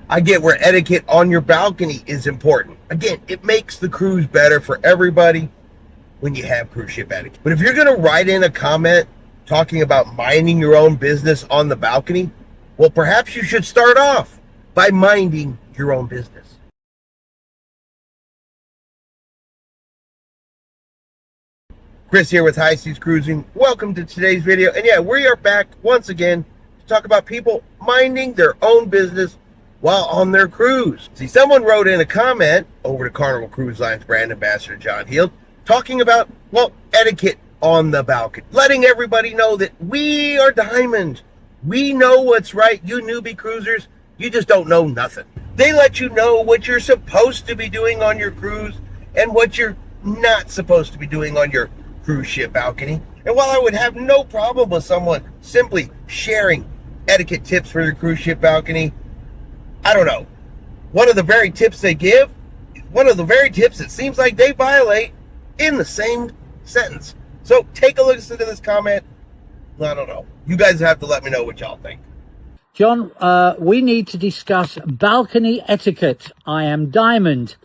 I get where etiquette on your balcony is important. Again, it makes the cruise better for everybody when you have cruise ship etiquette. But if you're going to write in a comment talking about minding your own business on the balcony, well, perhaps you should start off by minding your own business. Chris here with High Seas Cruising. Welcome to today's video. And yeah, we are back once again to talk about people minding their own business while on their cruise. See, someone wrote in a comment over to Carnival Cruise Line's brand ambassador, John Heald, talking about, well, etiquette on the balcony. Letting everybody know that we are diamond. We know what's right. You newbie cruisers, you just don't know nothing. They let you know what you're supposed to be doing on your cruise and what you're not supposed to be doing on your cruise ship balcony. And while I would have no problem with someone simply sharing etiquette tips for their cruise ship balcony, I don't know. One of the very tips they give, one of the very tips it seems like they violate in the same sentence. So take a listen to this comment. I don't know. You guys have to let me know what y'all think. John, we need to discuss balcony etiquette. I am diamond.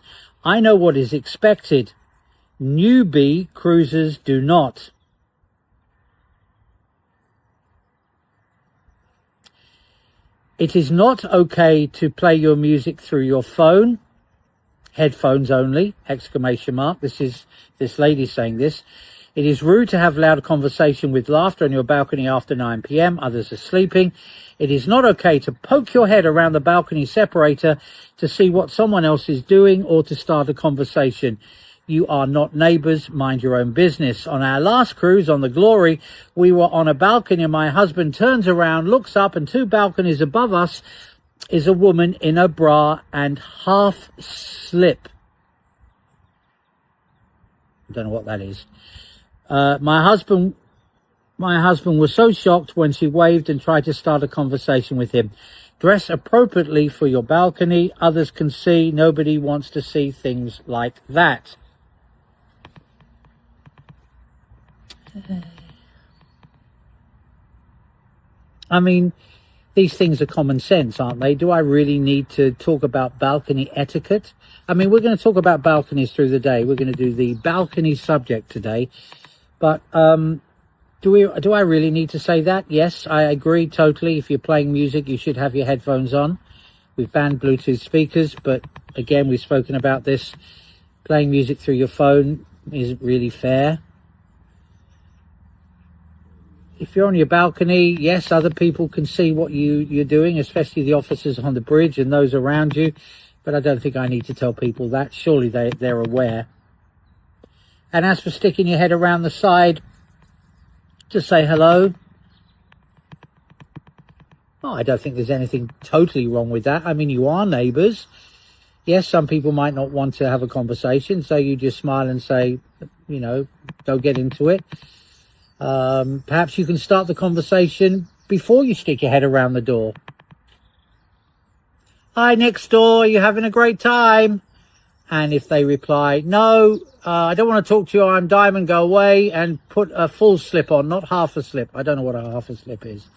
I know what is expected. Newbie cruisers do not. It is not okay to play your music through your phone. Headphones only, exclamation mark. This lady saying this. It is rude to have loud conversation with laughter on your balcony after 9 p.m. Others are sleeping. It is not okay to poke your head around the balcony separator to see what someone else is doing or to start a conversation. You are not neighbors. Mind your own business. On our last cruise on the Glory, we were on a balcony and my husband turns around, looks up, and 2 balconies above us is a woman in a bra and half slip. I don't know what that is. My husband was so shocked when she waved and tried to start a conversation with him. Dress appropriately for your balcony. Others can see. Nobody wants to see things like that. I mean, these things are common sense, aren't they? Do I really need to talk about balcony etiquette? I mean, we're going to talk about balconies through the day. We're going to do the balcony subject today. But do I really need to say that? Yes, I agree totally. If you're playing music, you should have your headphones on. We've banned Bluetooth speakers, but again, we've spoken about this. Playing music through your phone isn't really fair. If you're on your balcony, yes, other people can see what you're doing, especially the officers on the bridge and those around you. But I don't think I need to tell people that. Surely they're aware. And as for sticking your head around the side to say hello, oh, I don't think there's anything totally wrong with that. I mean, you are neighbours. Yes, some people might not want to have a conversation, so you just smile and say, you know, don't get into it. Perhaps you can start the conversation before you stick your head around the door. Hi, next door, you having a great time? And if they reply, no, I don't want to talk to you, I'm diamond, go away, and put a full slip on, not half a slip. I don't know what a half a slip is.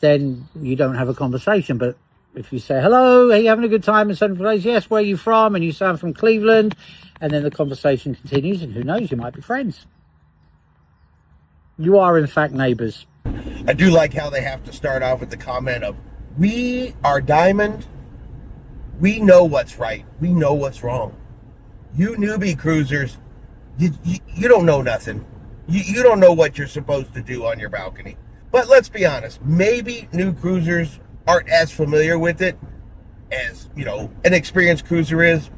Then you don't have a conversation. But if you say, hello, are you having a good time in certain place? Yes, where are you from? And you say, I'm from Cleveland. And then the conversation continues, and who knows, you might be friends. You are, in fact, neighbors. I do like how they have to start off with the comment of, we are diamond. We know what's right. We know what's wrong. You newbie cruisers, you don't know nothing. You don't know what you're supposed to do on your balcony. But let's be honest, maybe new cruisers aren't as familiar with it as, you know, an experienced cruiser is.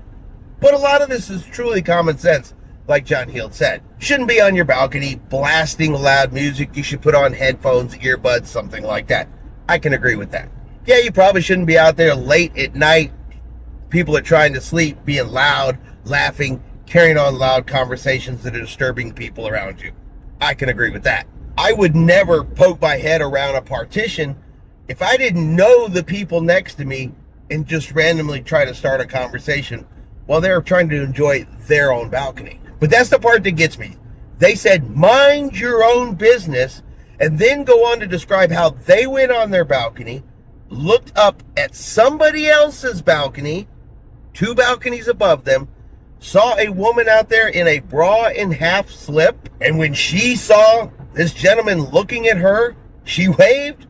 But a lot of this is truly common sense, like John Heald said. You shouldn't be on your balcony blasting loud music. You should put on headphones, earbuds, something like that. I can agree with that. Yeah, you probably shouldn't be out there late at night. People are trying to sleep, being loud, laughing, carrying on loud conversations that are disturbing people around you. I can agree with that. I would never poke my head around a partition if I didn't know the people next to me and just randomly try to start a conversation while they're trying to enjoy their own balcony. But that's the part that gets me. They said, mind your own business, and then go on to describe how they went on their balcony, looked up at somebody else's balcony, 2 balconies above them, saw a woman out there in a bra and half slip, and when she saw this gentleman looking at her, she waved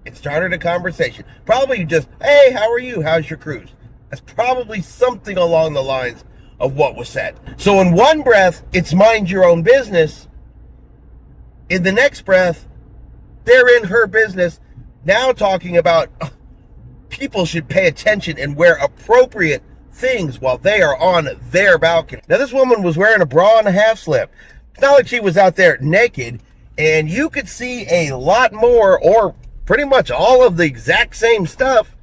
and started a conversation. Probably just, hey, how are you? How's your cruise? That's probably something along the lines of what was said. So in one breath, it's mind your own business. In the next breath, they're in her business, now talking about people should pay attention and wear appropriate things while they are on their balcony. Now, this woman was wearing a bra and a half slip. It's not like she was out there naked, and you could see a lot more, or pretty much all of the exact same stuff,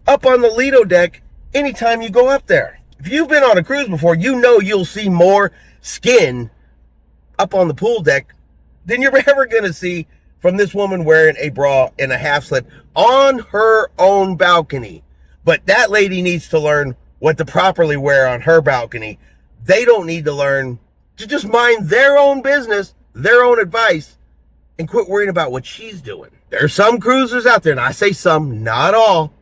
up on the Lido deck anytime you go up there. If you've been on a cruise before, you know you'll see more skin up on the pool deck than you're ever going to see from this woman wearing a bra and a half slip on her own balcony. But that lady needs to learn what to properly wear on her balcony. They don't need to learn to just mind their own business, their own advice, and quit worrying about what she's doing. There are some cruisers out there, and I say some, not all,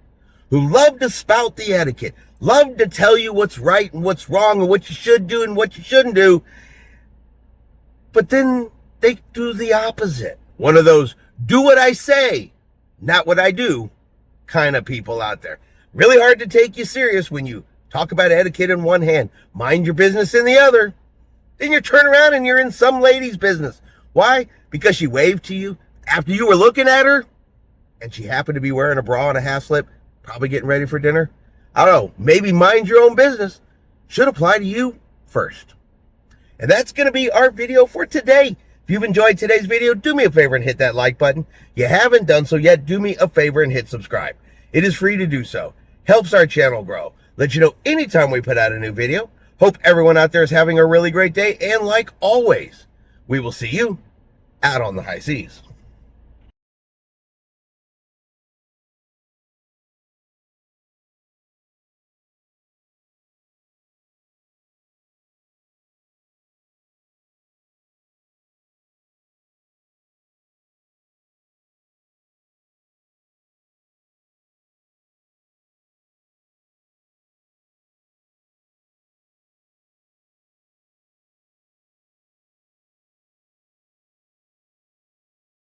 who love to spout the etiquette, love to tell you what's right and what's wrong and what you should do and what you shouldn't do. But then they do the opposite. One of those do what I say, not what I do kind of people out there. Really hard to take you serious when you talk about etiquette in one hand, mind your business in the other. Then you turn around and you're in some lady's business. Why? Because she waved to you after you were looking at her and she happened to be wearing a bra and a half slip, probably getting ready for dinner. I don't know, maybe mind your own business should apply to you first. And that's going to be our video for today. If you've enjoyed today's video, do me a favor and hit that like button. If you haven't done so yet, do me a favor and hit subscribe. It is free to do so. Helps our channel grow. Let you know anytime we put out a new video. Hope everyone out there is having a really great day. And like always, we will see you out on the high seas.